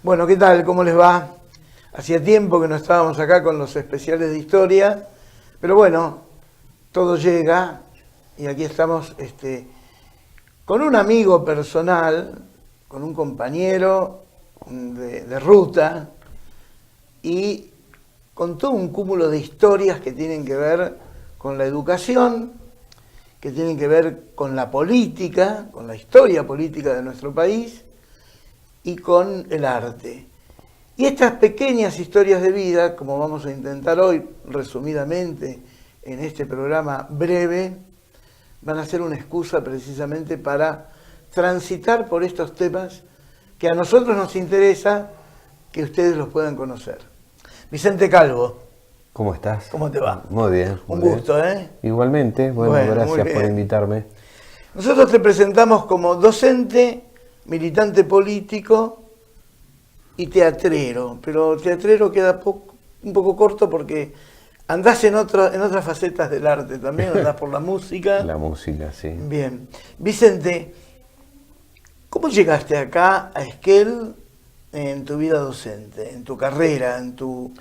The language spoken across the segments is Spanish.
Bueno, ¿qué tal? ¿Cómo les va? Hacía tiempo que no estábamos acá con los especiales de historia, pero bueno, todo llega y aquí estamos con un amigo personal, con un compañero de ruta y con todo un cúmulo de historias que tienen que ver con la educación, que tienen que ver con la política, con la historia política de nuestro país y con el arte. Y estas pequeñas historias de vida, como vamos a intentar hoy resumidamente en este programa breve, van a ser una excusa precisamente para transitar por estos temas que a nosotros nos interesa que ustedes los puedan conocer. Vicente Calvo. ¿Cómo estás? ¿Cómo te va? Muy bien. Un gusto, ¿eh? Igualmente, bueno, gracias por invitarme. Nosotros te presentamos como docente, militante político y teatrero, pero teatrero queda un poco corto porque andás en otras facetas del arte también, andás por la música. La música, sí. Bien. Vicente, ¿cómo llegaste acá a Esquel en tu vida docente, en tu carrera, en tu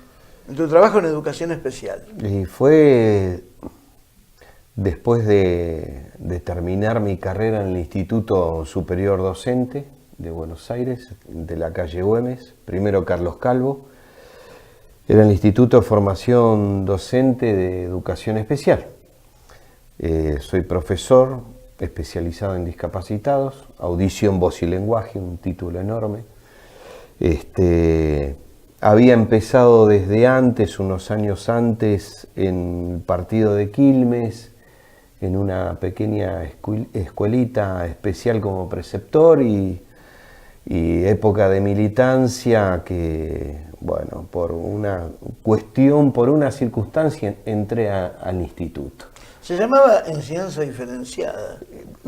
trabajo en educación especial? Y fue después de terminar mi carrera en el Instituto Superior Docente de Buenos Aires, de la calle Güemes, primero Carlos Calvo. Era el Instituto de Formación Docente de Educación Especial. Soy profesor especializado en discapacitados, audición, voz y lenguaje, un título enorme. Había empezado desde antes, unos años antes, en el partido de Quilmes, en una pequeña escuelita especial como preceptor y época de militancia que, bueno, por una cuestión, por una circunstancia, entré al instituto. Se llamaba enseñanza diferenciada.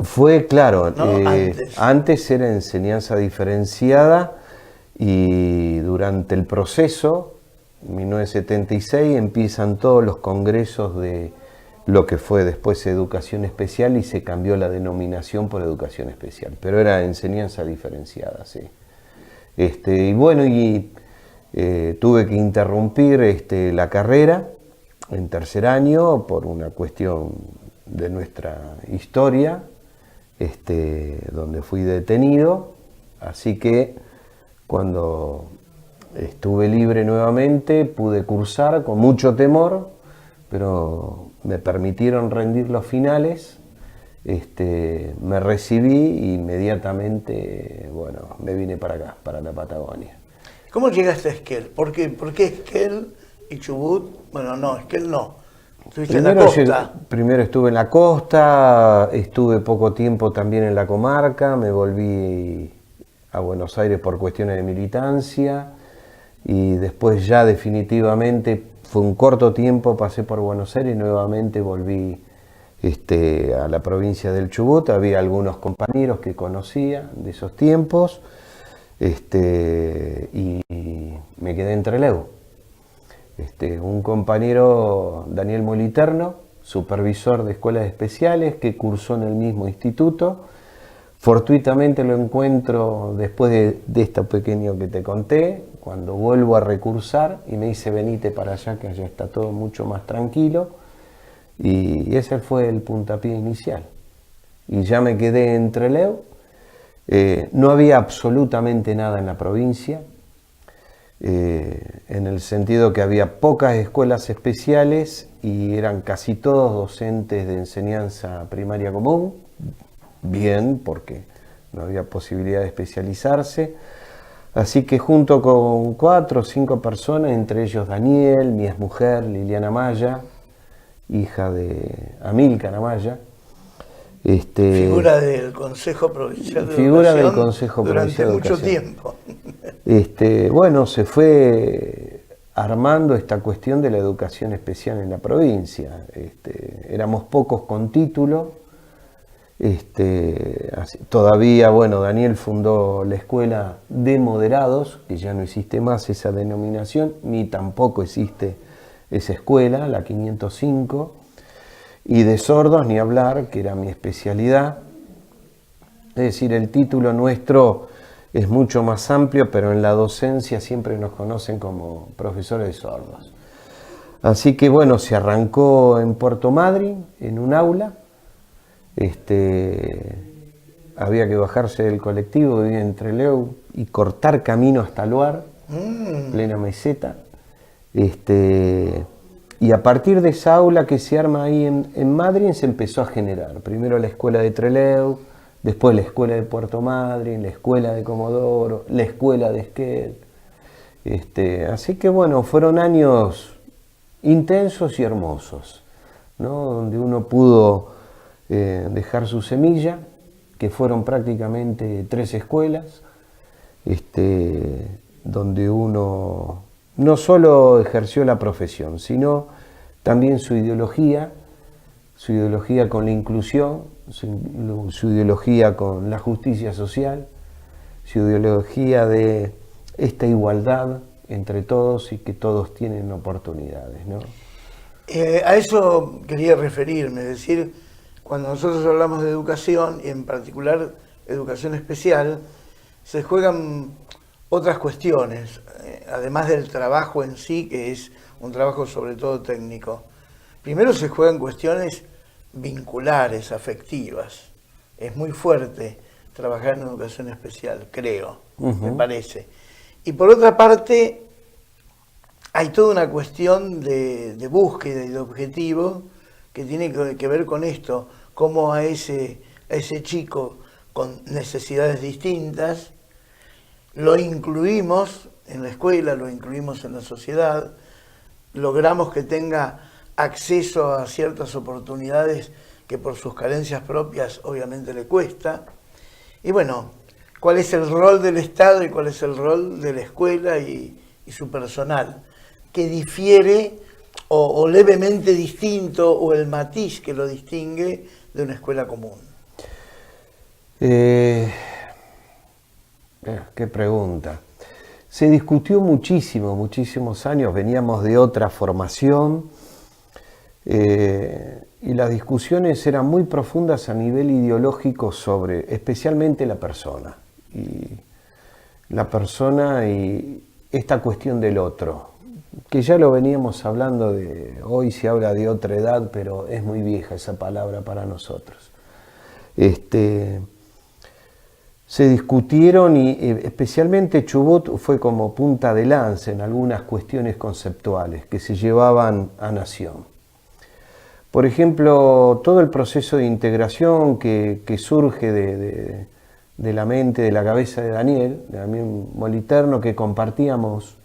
Fue, claro, ¿No? Antes era enseñanza diferenciada y durante el proceso, en 1976, empiezan todos los congresos de lo que fue después educación especial y se cambió la denominación por educación especial, pero era enseñanza diferenciada, sí. Y bueno, tuve que interrumpir la carrera en tercer año por una cuestión de nuestra historia, donde fui detenido, así que cuando estuve libre nuevamente pude cursar con mucho temor, pero me permitieron rendir los finales, me recibí e inmediatamente, bueno, me vine para acá, para la Patagonia. ¿Cómo llegaste a Esquel? ¿Por qué Esquel y Chubut? Bueno, no, Esquel no. Estuviste en la costa. Primero estuve en la costa, estuve poco tiempo también en la comarca, me volví a Buenos Aires por cuestiones de militancia y después ya definitivamente fue un corto tiempo, pasé por Buenos Aires y nuevamente volví a la provincia del Chubut. Había algunos compañeros que conocía de esos tiempos y me quedé en Trelew. Un compañero, Daniel Moliterno, supervisor de escuelas especiales, que cursó en el mismo instituto. Fortuitamente lo encuentro después de esto pequeño que te conté, cuando vuelvo a recursar y me dice venite para allá, que allá está todo mucho más tranquilo, y ese fue el puntapié inicial. Y ya me quedé en Trelew, no había absolutamente nada en la provincia, en el sentido que había pocas escuelas especiales y eran casi todos docentes de enseñanza primaria común, bien, porque no había posibilidad de especializarse. Así que junto con 4 o 5 personas, entre ellos Daniel, mi exmujer, Liliana Maya, hija de Amílcar Amaya. Figura del Consejo Provincial de figura Educación del Consejo Provincial de durante mucho Educación. tiempo. Bueno, se fue armando esta cuestión de la educación especial en la provincia. Éramos pocos con título. Todavía, bueno, Daniel fundó la escuela de moderados, que ya no existe más esa denominación, ni tampoco existe esa escuela, la 505, y de sordos ni hablar, que era mi especialidad. Es decir, el título nuestro es mucho más amplio, pero en la docencia siempre nos conocen como profesores sordos. Así que bueno, se arrancó en Puerto Madryn, en un aula. Había que bajarse del colectivo, vivía en Trelew, y cortar camino hasta Luar, plena meseta. Y a partir de esa aula que se arma ahí en Madryn se empezó a generar. Primero la escuela de Trelew, después la escuela de Puerto Madryn, la escuela de Comodoro, la escuela de Esquel. Así que bueno, fueron años intensos y hermosos, ¿no? Donde uno pudo dejar su semilla, que fueron prácticamente 3 escuelas, donde uno no solo ejerció la profesión, sino también su ideología con la inclusión, su ideología con la justicia social, su ideología de esta igualdad entre todos y que todos tienen oportunidades, ¿no? A eso quería referirme, es decir, cuando nosotros hablamos de educación, y en particular educación especial, se juegan otras cuestiones, además del trabajo en sí, que es un trabajo sobre todo técnico. Primero se juegan cuestiones vinculares, afectivas. Es muy fuerte trabajar en educación especial, creo, me parece. Y por otra parte, hay toda una cuestión de búsqueda y de objetivo que tiene que ver con esto, cómo a ese chico con necesidades distintas lo incluimos en la escuela, lo incluimos en la sociedad, logramos que tenga acceso a ciertas oportunidades que por sus carencias propias obviamente le cuesta. Y bueno, ¿cuál es el rol del Estado y cuál es el rol de la escuela y su personal? Que difiere o levemente distinto, o el matiz que lo distingue de una escuela común. Qué pregunta. Se discutió muchísimo, muchísimos años, veníamos de otra formación, y las discusiones eran muy profundas a nivel ideológico sobre especialmente la persona y esta cuestión del otro, que ya lo veníamos hablando hoy se habla de otra edad, pero es muy vieja esa palabra para nosotros. Se discutieron y especialmente Chubut fue como punta de lanza en algunas cuestiones conceptuales que se llevaban a Nación. Por ejemplo, todo el proceso de integración que surge de la mente, de la cabeza de Daniel Moliterno, que compartíamos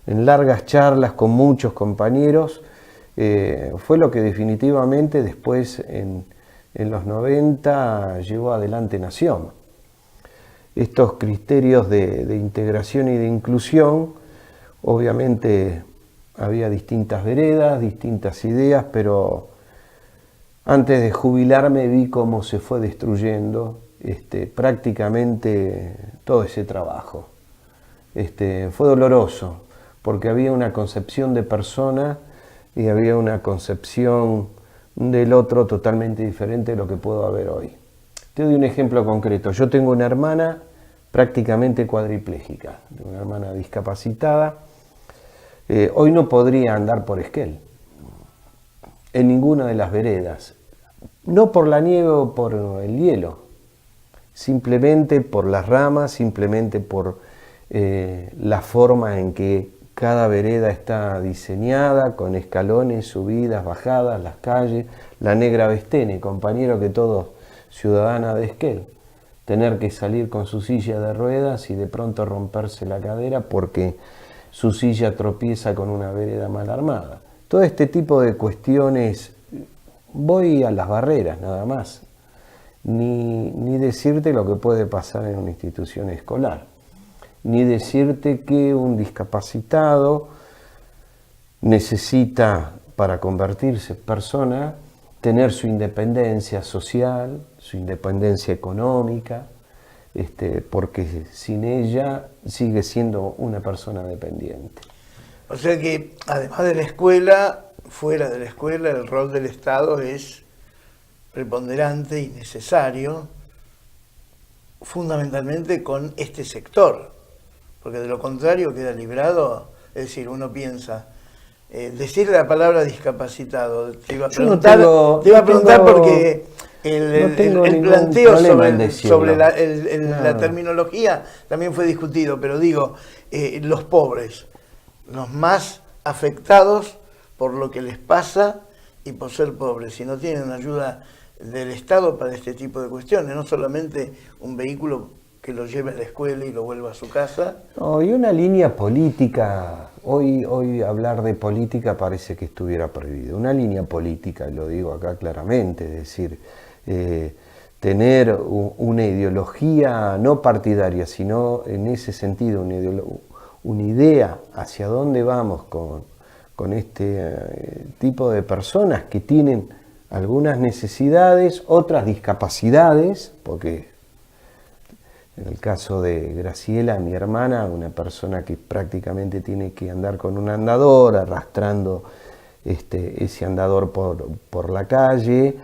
en largas charlas con muchos compañeros, fue lo que definitivamente después en los 90 llevó adelante Nación. Estos criterios de integración y de inclusión, obviamente había distintas veredas, distintas ideas, pero antes de jubilarme vi cómo se fue destruyendo prácticamente todo ese trabajo. Fue doloroso, porque había una concepción de persona y había una concepción del otro totalmente diferente de lo que puedo haber hoy. Te doy un ejemplo concreto. Yo tengo una hermana prácticamente cuadriplégica, una hermana discapacitada. Hoy no podría andar por Esquel, en ninguna de las veredas. No por la nieve o por el hielo, simplemente por las ramas, simplemente por la forma en que cada vereda está diseñada, con escalones, subidas, bajadas, las calles. La negra Bestene, compañero que todos, ciudadana de Esquel, tener que salir con su silla de ruedas y de pronto romperse la cadera porque su silla tropieza con una vereda mal armada. Todo este tipo de cuestiones, voy a las barreras nada más, ni decirte lo que puede pasar en una institución escolar, ni decirte que un discapacitado necesita, para convertirse en persona, tener su independencia social, su independencia económica, porque sin ella sigue siendo una persona dependiente. O sea que, además de la escuela, fuera de la escuela, el rol del Estado es preponderante y necesario fundamentalmente con este sector, porque de lo contrario queda librado. Es decir, uno piensa, decir la palabra discapacitado, te iba a preguntar porque el planteo sobre la terminología también fue discutido, pero digo, los pobres, los más afectados por lo que les pasa y por ser pobres, si no tienen ayuda del Estado para este tipo de cuestiones, no solamente un vehículo que lo lleve a la escuela y lo vuelva a su casa. No, y una línea política, hoy hablar de política parece que estuviera prohibido. Una línea política, lo digo acá claramente, es decir, tener una ideología no partidaria, sino en ese sentido, una idea hacia dónde vamos con este tipo de personas que tienen algunas necesidades, otras discapacidades, porque en el caso de Graciela, mi hermana, una persona que prácticamente tiene que andar con un andador, arrastrando ese andador por la calle,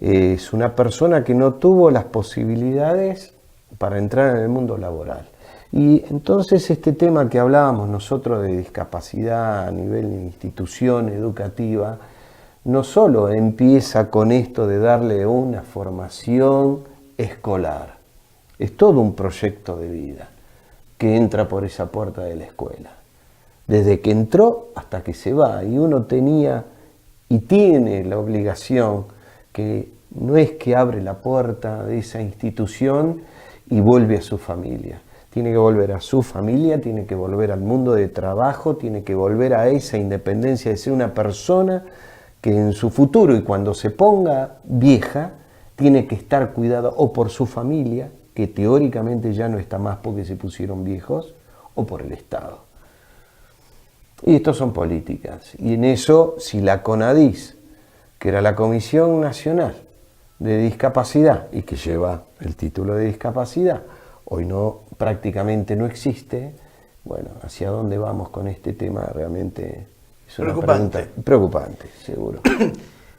es una persona que no tuvo las posibilidades para entrar en el mundo laboral. Y entonces este tema que hablábamos nosotros de discapacidad a nivel de institución educativa, no solo empieza con esto de darle una formación escolar, es todo un proyecto de vida que entra por esa puerta de la escuela. Desde que entró hasta que se va, y uno tenía y tiene la obligación, que no es que abre la puerta de esa institución y vuelve a su familia. Tiene que volver a su familia, tiene que volver al mundo de trabajo, tiene que volver a esa independencia de ser una persona que en su futuro y cuando se ponga vieja, tiene que estar cuidada o por su familia, que teóricamente ya no está más porque se pusieron viejos, o por el Estado. Y estos son políticas. Y en eso, si la CONADIS, que era la Comisión Nacional de Discapacidad, y que lleva el título de discapacidad, hoy prácticamente no existe, bueno, ¿hacia dónde vamos con este tema? Realmente es una pregunta preocupante, seguro.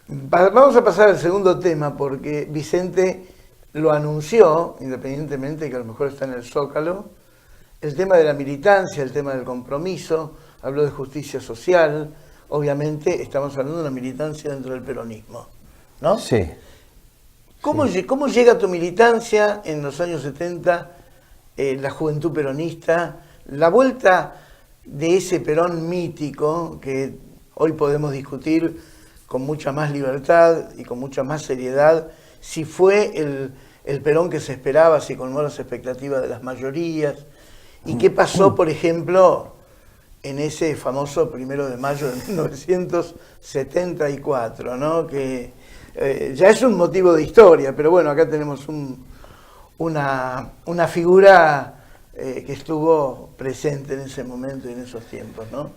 Vamos a pasar al segundo tema, porque Vicente lo anunció, independientemente que a lo mejor está en el Zócalo, el tema de la militancia, el tema del compromiso, habló de justicia social, obviamente estamos hablando de una militancia dentro del peronismo, ¿no? Sí. ¿Cómo llega tu militancia en los años 70, la juventud peronista, la vuelta de ese Perón mítico que hoy podemos discutir con mucha más libertad y con mucha más seriedad, si fue el Perón que se esperaba, si colmó las expectativas de las mayorías, y qué pasó, por ejemplo, en ese famoso 1 de mayo de 1974, ¿no? Que ya es un motivo de historia, pero bueno, acá tenemos una figura que estuvo presente en ese momento y en esos tiempos, ¿no?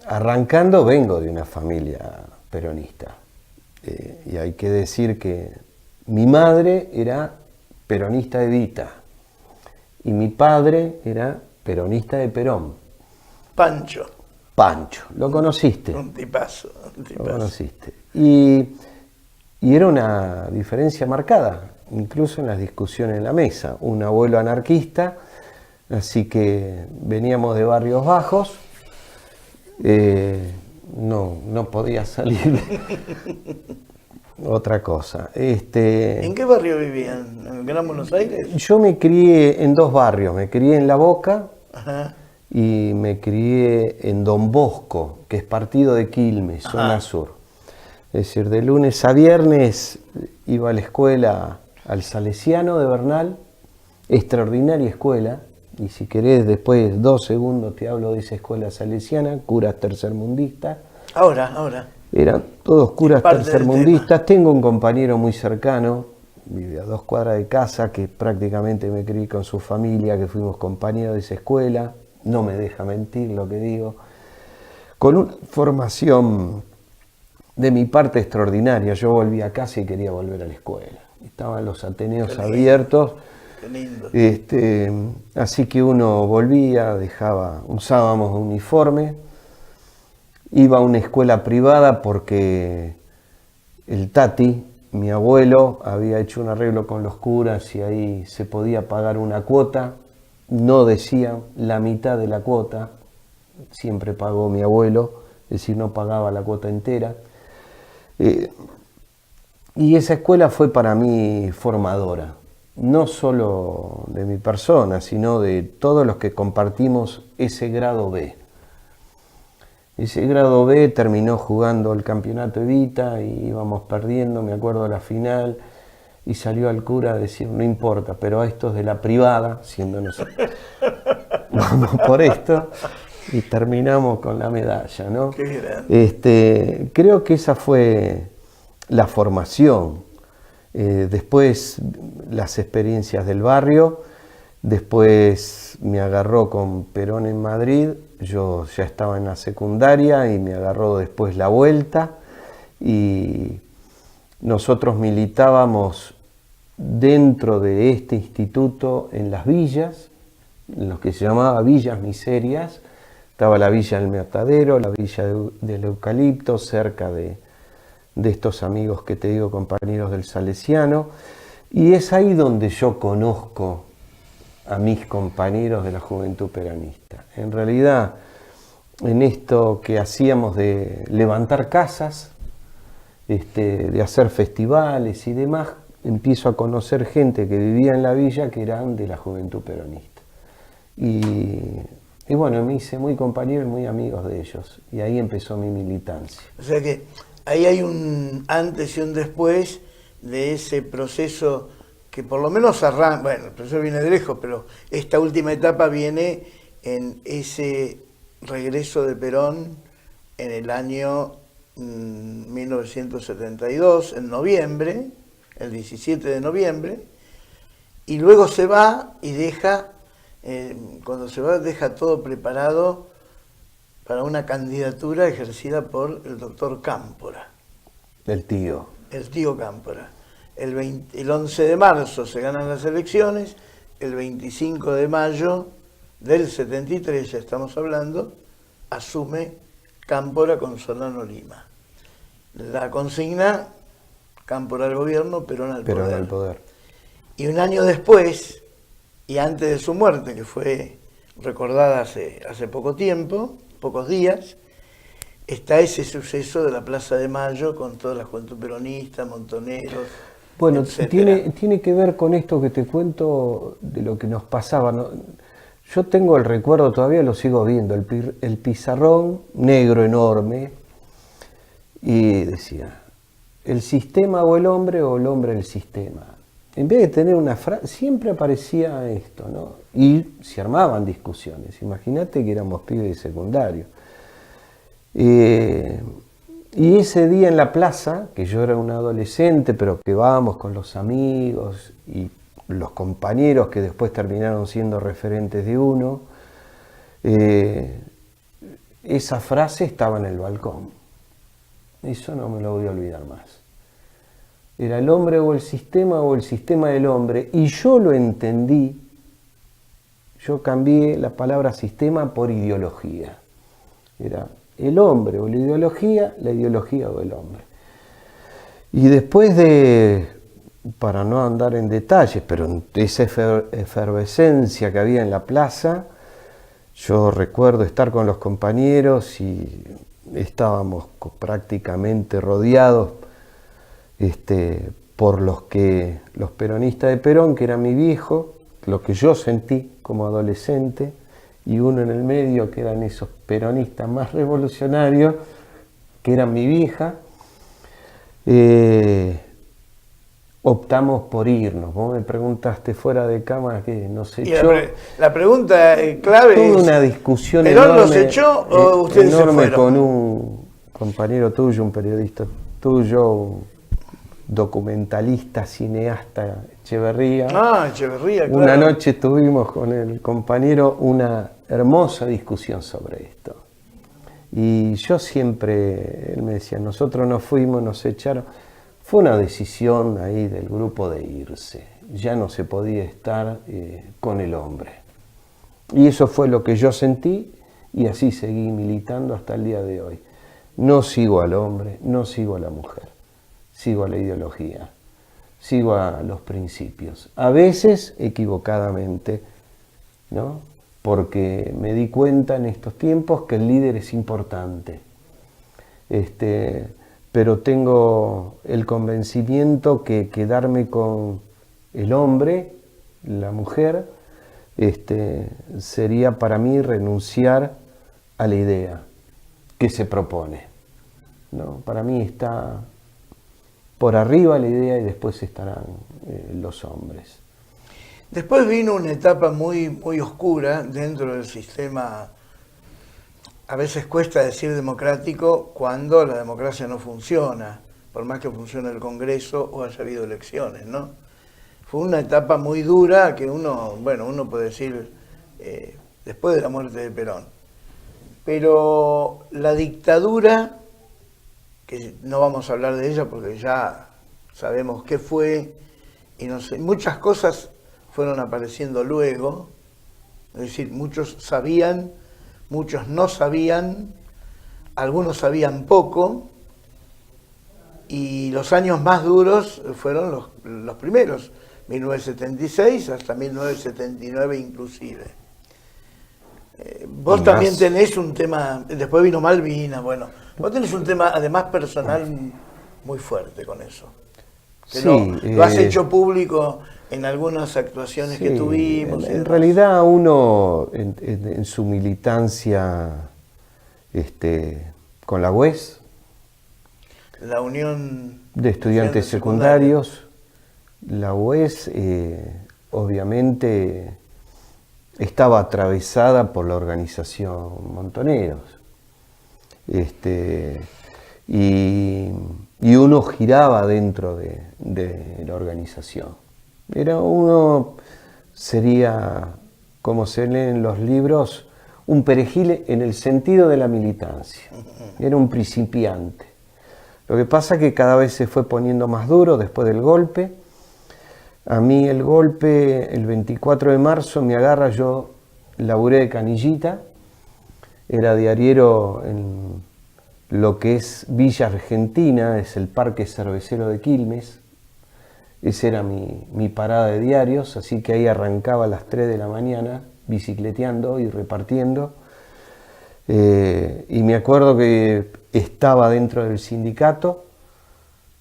Arrancando, vengo de una familia peronista. Y hay que decir que mi madre era peronista de Evita y mi padre era peronista de Perón. Pancho. ¿Lo conociste? Un tipazo. Lo conociste. Y era una diferencia marcada, incluso en las discusiones en la mesa. Un abuelo anarquista, así que veníamos de barrios bajos. No podía salir otra cosa. ¿En qué barrio vivían? ¿En el Gran Buenos Aires? Yo me crié en dos barrios. Me crié en La Boca. Ajá. Y me crié en Don Bosco, que es partido de Quilmes, zona sur. Es decir, de lunes a viernes iba a la escuela al Salesiano de Bernal, extraordinaria escuela. Y si querés, después 2 segundos te hablo de esa escuela salesiana, curas tercermundistas. Ahora. Eran todos curas tercermundistas. Tengo un compañero muy cercano, vive a 2 cuadras de casa, que prácticamente me crié con su familia, que fuimos compañeros de esa escuela. No me deja mentir lo que digo. Con una formación de mi parte extraordinaria. Yo volví a casa y quería volver a la escuela. Estaban los ateneos abiertos. Qué lindo. Así que uno volvía, usábamos uniforme, iba a una escuela privada porque el Tati mi abuelo había hecho un arreglo con los curas y ahí se podía pagar una cuota, no decían la mitad de la cuota, siempre pagó mi abuelo, es decir, no pagaba la cuota entera. Y esa escuela fue para mí formadora, no solo de mi persona, sino de todos los que compartimos ese grado B. Ese grado B terminó jugando el campeonato Evita y íbamos perdiendo, me acuerdo de la final, y salió al cura a decir, no importa, pero a estos de la privada, siendo nosotros, vamos por esto, y terminamos con la medalla, ¿no? Qué grande. Creo que esa fue la formación. Después las experiencias del barrio, después me agarró con Perón en Madrid, yo ya estaba en la secundaria y me agarró después la vuelta y nosotros militábamos dentro de este instituto en las villas, en lo que se llamaba Villas Miserias. Estaba la Villa del Matadero, la Villa del Eucalipto, cerca de estos amigos que te digo, compañeros del Salesiano, y es ahí donde yo conozco a mis compañeros de la Juventud Peronista. En realidad, en esto que hacíamos de levantar casas, de hacer festivales y demás, empiezo a conocer gente que vivía en la villa que eran de la Juventud Peronista. Y bueno, me hice muy compañero y muy amigos de ellos, y ahí empezó mi militancia. O sea que ahí hay un antes y un después de ese proceso que por lo menos arranca, bueno, el proceso viene de lejos, pero esta última etapa viene en ese regreso de Perón en el año 1972, en noviembre, el 17 de noviembre, y luego se va y deja, cuando se va deja todo preparado para una candidatura ejercida por el doctor Cámpora. El tío. El tío Cámpora. El 11 de marzo se ganan las elecciones, el 25 de mayo del 73, ya estamos hablando, asume Cámpora con Solano Lima. La consigna, Cámpora al gobierno, Perón al Perón poder. al poder. Y un año después, y antes de su muerte, que fue recordada hace poco tiempo, pocos días, está ese suceso de la Plaza de Mayo con toda la juventud peronista, montoneros. Bueno, etcétera. tiene que ver con esto que te cuento de lo que nos pasaba, ¿no? Yo tengo el recuerdo, todavía lo sigo viendo, el pizarrón negro enorme, y decía, el sistema o el hombre el sistema. En vez de tener una frase, siempre aparecía esto, ¿no? Y se armaban discusiones. Imagínate que éramos pibes de secundario. Y ese día en la plaza, que yo era un adolescente, pero que vamos con los amigos y los compañeros que después terminaron siendo referentes de uno, esa frase estaba en el balcón. Eso no me lo voy a olvidar más. Era el hombre o el sistema del hombre, y yo lo entendí, yo cambié la palabra sistema por ideología. Era el hombre o la ideología o el hombre. Y después de, para no andar en detalles, pero esa efervescencia que había en la plaza, yo recuerdo estar con los compañeros y estábamos prácticamente rodeados por los peronistas de Perón, que era mi viejo, lo que yo sentí como adolescente, y uno en el medio que eran esos peronistas más revolucionarios, que eran mi vieja. Optamos por irnos. Vos me preguntaste fuera de cámara que nos echó. La pregunta clave toda es, una discusión ¿Perón enorme, los echó o ustedes se enorme fueron? Con un compañero tuyo, un periodista tuyo, un documentalista, cineasta, Echeverría. Echeverría, claro. Una noche tuvimos con el compañero una hermosa discusión sobre esto. Y yo siempre, él me decía, nosotros nos fuimos, nos echaron. Fue una decisión ahí del grupo de irse. Ya no se podía estar con el hombre. Y eso fue lo que yo sentí y así seguí militando hasta el día de hoy. No sigo al hombre, no sigo a la mujer. sigo a la ideología, sigo a los principios. A veces equivocadamente, ¿no? Porque me di cuenta en estos tiempos que el líder es importante. Pero tengo el convencimiento que quedarme con el hombre, la mujer, sería para mí renunciar a la idea que se propone, ¿no? Para mí está por arriba la idea y después estarán los hombres. Después vino una etapa muy, muy oscura dentro del sistema. A veces cuesta decir democrático cuando la democracia no funciona, por más que funcione el Congreso o haya habido elecciones, ¿no? Fue una etapa muy dura que uno puede decir después de la muerte de Perón. Pero la dictadura, que no vamos a hablar de ella porque ya sabemos qué fue, y no sé, muchas cosas fueron apareciendo luego, es decir, muchos sabían, muchos no sabían, algunos sabían poco, y los años más duros fueron los primeros, 1976 hasta 1979 inclusive. Vos también tenés un tema, después vino Malvinas, bueno, vos tenés un tema además personal muy fuerte con eso. Que Sí, lo has hecho público en algunas actuaciones que tuvimos. En realidad uno en su militancia con la UES, la Unión de Estudiantes Secundarios, la UES obviamente estaba atravesada por la organización Montoneros. Y uno giraba dentro de la organización. Uno sería, como se lee en los libros, un perejil en el sentido de la militancia. Era un principiante. Lo que pasa es que cada vez se fue poniendo más duro después del golpe. A mí el golpe, el 24 de marzo, me agarra, yo laburé de canillita, era diariero en lo que es Villa Argentina, es el Parque Cervecero de Quilmes. Esa era mi parada de diarios, así que ahí arrancaba a las 3 de la mañana, bicicleteando y repartiendo. Y me acuerdo que estaba dentro del sindicato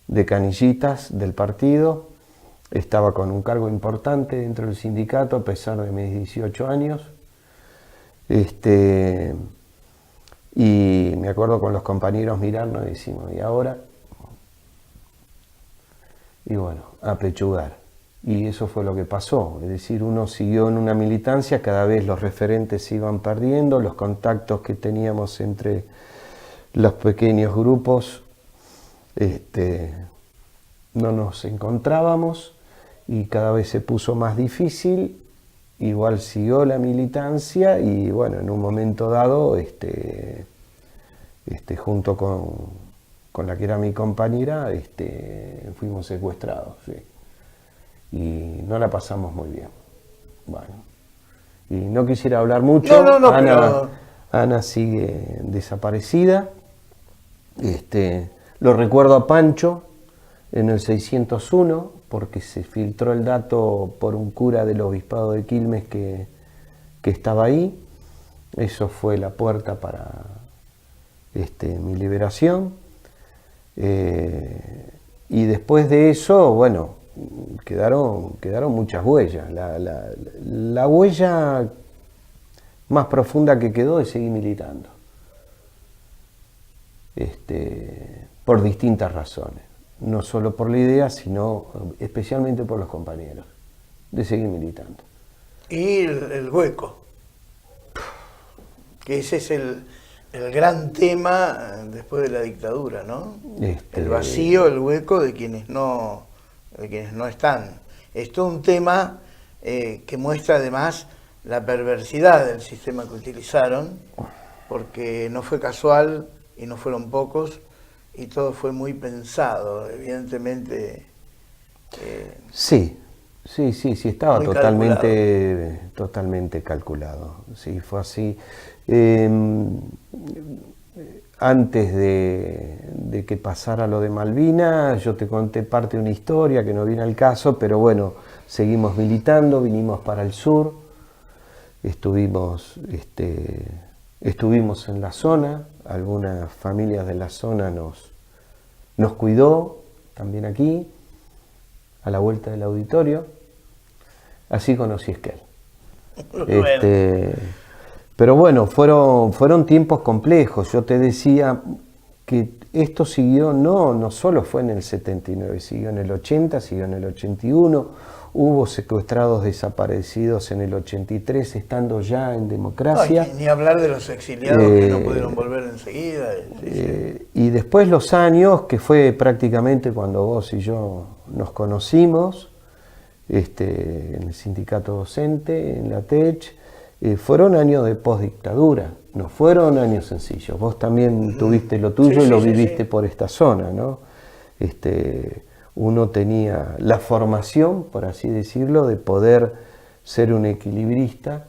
de canillitas del partido, estaba con un cargo importante dentro del sindicato a pesar de mis 18 años. Y me acuerdo con los compañeros mirarnos y decimos, ¿y ahora? Y bueno, a pechugar. Y eso fue lo que pasó. Es decir, uno siguió en una militancia, cada vez los referentes se iban perdiendo, los contactos que teníamos entre los pequeños grupos no nos encontrábamos y cada vez se puso más difícil. Igual siguió la militancia y bueno, en un momento dado, junto con la que era mi compañera, fuimos secuestrados, ¿sí? Y no la pasamos muy bien. Bueno, y no quisiera hablar mucho. Ana sigue desaparecida. Lo recuerdo a Pancho en el 601, porque se filtró el dato por un cura del obispado de Quilmes que estaba ahí. Eso fue la puerta para mi liberación. Y después de eso, bueno, quedaron muchas huellas. La huella más profunda que quedó es seguir militando. Por distintas razones. No solo por la idea, sino especialmente por los compañeros, de seguir militando. Y el hueco, que ese es el gran tema después de la dictadura, ¿no? El vacío, el hueco de quienes no están. Esto es un tema que muestra además la perversidad del sistema que utilizaron, porque no fue casual y no fueron pocos, y todo fue muy pensado, evidentemente. Sí, estaba totalmente calculado. Sí, fue así. antes de que pasara lo de Malvinas, yo te conté parte de una historia que no viene al caso, pero bueno, seguimos militando, vinimos para el sur, estuvimos en la zona, algunas familias de la zona nos cuidó, también aquí, a la vuelta del auditorio, así conocí a Esquel. Pero bueno, fueron tiempos complejos. Yo te decía que esto siguió, no solo fue en el 79, siguió en el 80, siguió en el 81, hubo secuestrados desaparecidos en el 83, estando ya en democracia. No, ni hablar de los exiliados que no pudieron volver enseguida. Sí. Y después los años, que fue prácticamente cuando vos y yo nos conocimos, en el sindicato docente, en la TECH, fueron años de postdictadura, no fueron años sencillos. Vos también tuviste lo tuyo y lo viviste por esta zona, ¿no? Uno tenía la formación, por así decirlo, de poder ser un equilibrista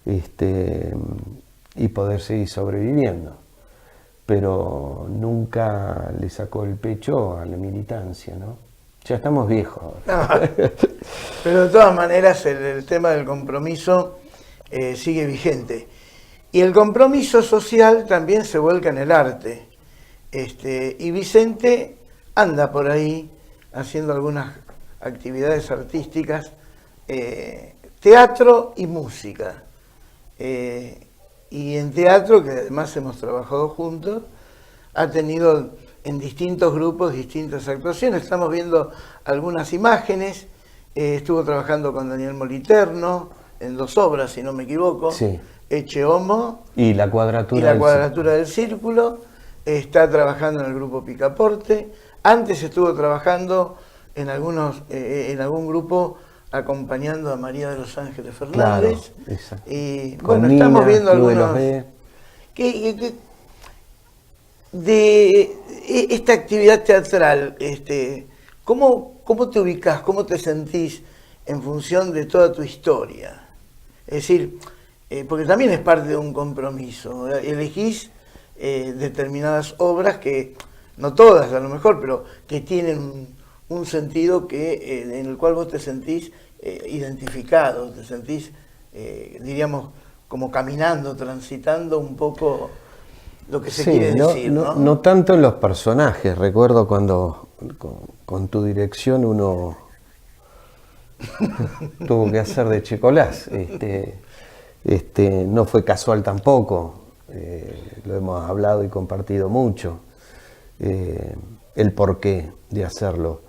y poder seguir sobreviviendo. Pero nunca le sacó el pecho a la militancia, ¿no? Ya estamos viejos ahora. No, pero de todas maneras el tema del compromiso sigue vigente. Y el compromiso social también se vuelca en el arte. Y Vicente anda por ahí haciendo algunas actividades artísticas, teatro y música. Y en teatro, que además hemos trabajado juntos, ha tenido en distintos grupos distintas actuaciones. Estamos viendo algunas imágenes. Estuvo trabajando con Daniel Moliterno en 2 obras, si no me equivoco. Sí. Eche Homo y la cuadratura del círculo. Está trabajando en el grupo Picaporte. Antes estuvo trabajando en algún grupo acompañando a María de los Ángeles Fernández. Claro, exacto. Y con bueno, Nina, estamos viendo Club algunos de esta actividad teatral. ¿Cómo te ubicás? ¿Cómo te sentís en función de toda tu historia? Es decir, porque también es parte de un compromiso. Elegís determinadas obras que, no todas a lo mejor, pero que tienen un sentido en el cual vos te sentís identificado, te sentís, diríamos, como caminando, transitando un poco lo que se quiere decir, ¿no? No tanto en los personajes. Recuerdo cuando con tu dirección uno tuvo que hacer de Checolás. No fue casual tampoco. Lo hemos hablado y compartido mucho. El porqué de hacerlo.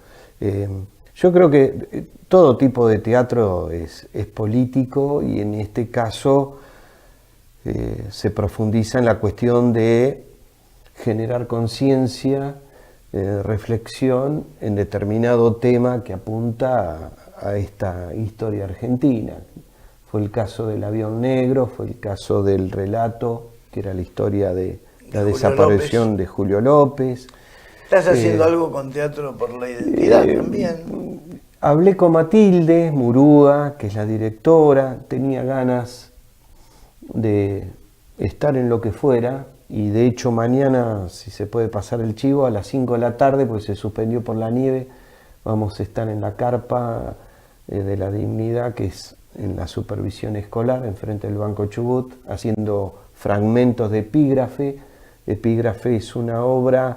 Yo creo que todo tipo de teatro es político, y en este caso se profundiza en la cuestión de generar conciencia, reflexión en determinado tema que apunta a esta historia argentina. Fue el caso del avión negro, fue el caso del relato, que era la historia de la desaparición de Julio López. ¿Estás haciendo algo con Teatro por la Identidad también? Hablé con Matilde Murúa, que es la directora, tenía ganas de estar en lo que fuera, y de hecho mañana, si se puede pasar el chivo, a las 5 de la tarde, pues se suspendió por la nieve, vamos a estar en la carpa de la Dignidad, que es en la supervisión escolar, enfrente del Banco Chubut, haciendo fragmentos de Epígrafe. Epígrafe es una obra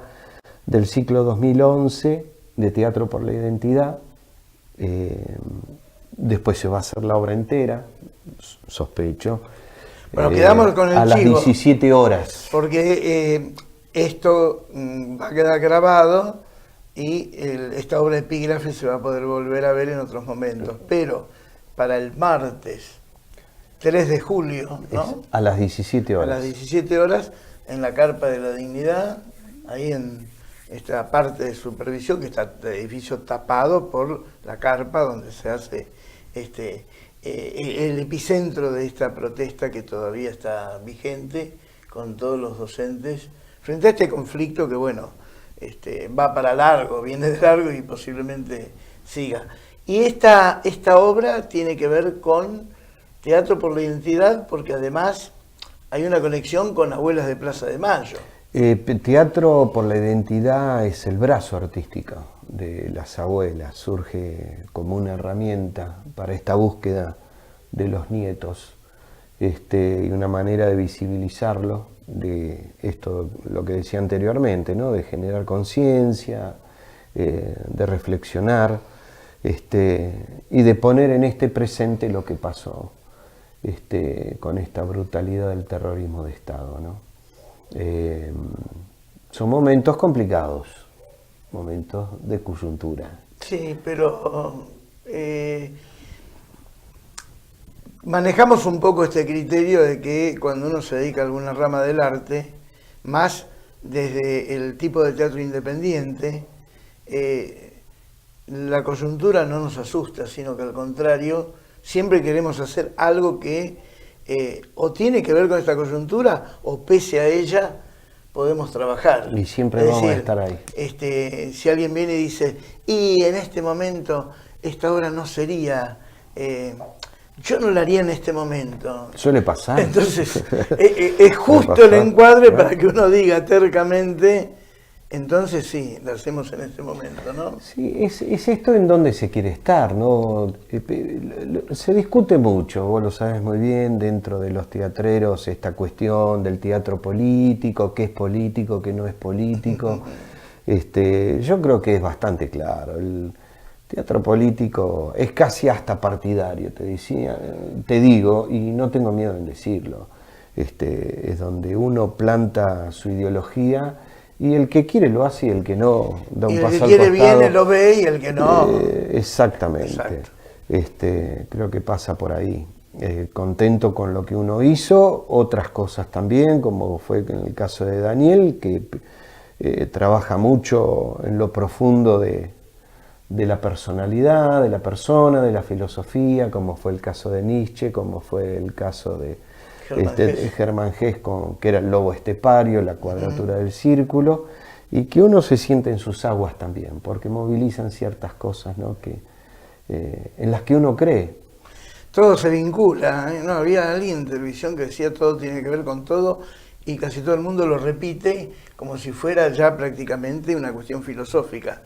del ciclo 2011 de Teatro por la Identidad. Después se va a hacer la obra entera, sospecho. Bueno, quedamos con el a las chivo, 17 horas. Porque esto va a quedar grabado y esta obra de Epígrafe se va a poder volver a ver en otros momentos. Pero para el martes 3 de julio, ¿no? A las 17 horas. A las 17 horas, en la Carpa de la Dignidad, ahí en esta parte de supervisión, que está el edificio tapado por la carpa donde se hace el epicentro de esta protesta que todavía está vigente, con todos los docentes, frente a este conflicto que, bueno, va para largo, viene de largo y posiblemente siga. Y esta obra tiene que ver con Teatro por la Identidad, porque además hay una conexión con Abuelas de Plaza de Mayo. Teatro por la identidad es el brazo artístico de las abuelas, surge como una herramienta para esta búsqueda de los nietos, y una manera de visibilizarlo, de esto, lo que decía anteriormente, ¿no? De generar conciencia, de reflexionar, y de poner en este presente lo que pasó con esta brutalidad del terrorismo de Estado, ¿no? Son momentos complicados, momentos de coyuntura. Sí, pero manejamos un poco este criterio de que cuando uno se dedica a alguna rama del arte, más desde el tipo de teatro independiente, la coyuntura no nos asusta, sino que al contrario, siempre queremos hacer algo que o tiene que ver con esta coyuntura o pese a ella podemos trabajar. Y siempre vamos a estar ahí. Si alguien viene y dice, y en este momento esta obra no sería, yo no la haría en este momento. Suele pasar. Entonces, es justo el encuadre para que uno diga tercamente, entonces sí, la hacemos en este momento, ¿no? Sí, es esto en donde se quiere estar, ¿no? Se discute mucho, vos lo sabes muy bien, dentro de los teatreros, esta cuestión del teatro político, qué es político, qué no es político. Yo creo que es bastante claro. El teatro político es casi hasta partidario, te digo, y no tengo miedo en decirlo. Es donde uno planta su ideología. Y el que quiere lo hace y el que no da un paso al costado. Y el que quiere viene, lo ve y el que no. Exactamente. Exacto. Creo que pasa por ahí. Contento con lo que uno hizo, otras cosas también, como fue en el caso de Daniel, que trabaja mucho en lo profundo de la personalidad, de la persona, de la filosofía, como fue el caso de Nietzsche, como fue el caso de Germán Gess, que era el lobo estepario, la cuadratura del círculo, y que uno se siente en sus aguas también, porque movilizan ciertas cosas, ¿no? En las que uno cree. Todo se vincula, ¿eh? No, había alguien en televisión que decía todo tiene que ver con todo, y casi todo el mundo lo repite como si fuera ya prácticamente una cuestión filosófica.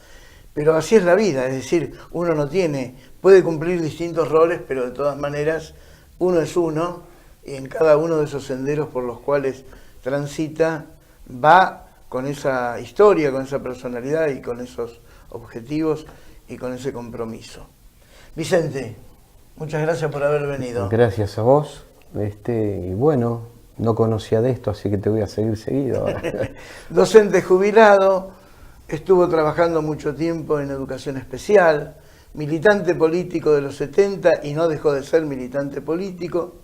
Pero así es la vida, es decir, uno puede cumplir distintos roles, pero de todas maneras uno es uno, y en cada uno de esos senderos por los cuales transita va con esa historia, con esa personalidad y con esos objetivos y con ese compromiso. Vicente, muchas gracias por haber venido. Gracias a vos. Y bueno, no conocía de esto, así que te voy a seguir seguido ahora. Docente jubilado, estuvo trabajando mucho tiempo en educación especial, militante político de los 70 y no dejó de ser militante político.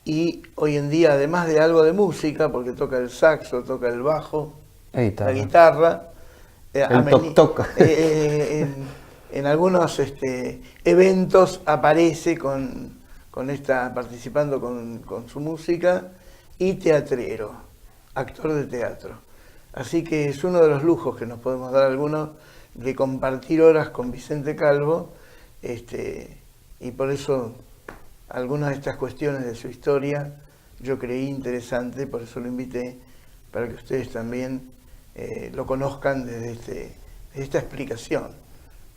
Y hoy en día, además de algo de música, porque toca el saxo, toca el bajo, la guitarra, el toc. En algunos eventos aparece participando con su música, y teatrero, actor de teatro. Así que es uno de los lujos que nos podemos dar algunos de compartir horas con Vicente Calvo, y por eso algunas de estas cuestiones de su historia yo creí interesante, por eso lo invité, para que ustedes también lo conozcan desde esta explicación,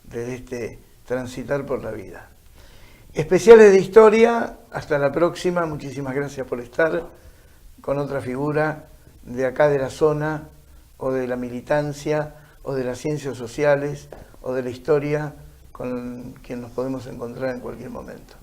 desde este transitar por la vida. Especiales de historia, hasta la próxima, muchísimas gracias por estar con otra figura de acá de la zona, o de la militancia, o de las ciencias sociales, o de la historia, con quien nos podemos encontrar en cualquier momento.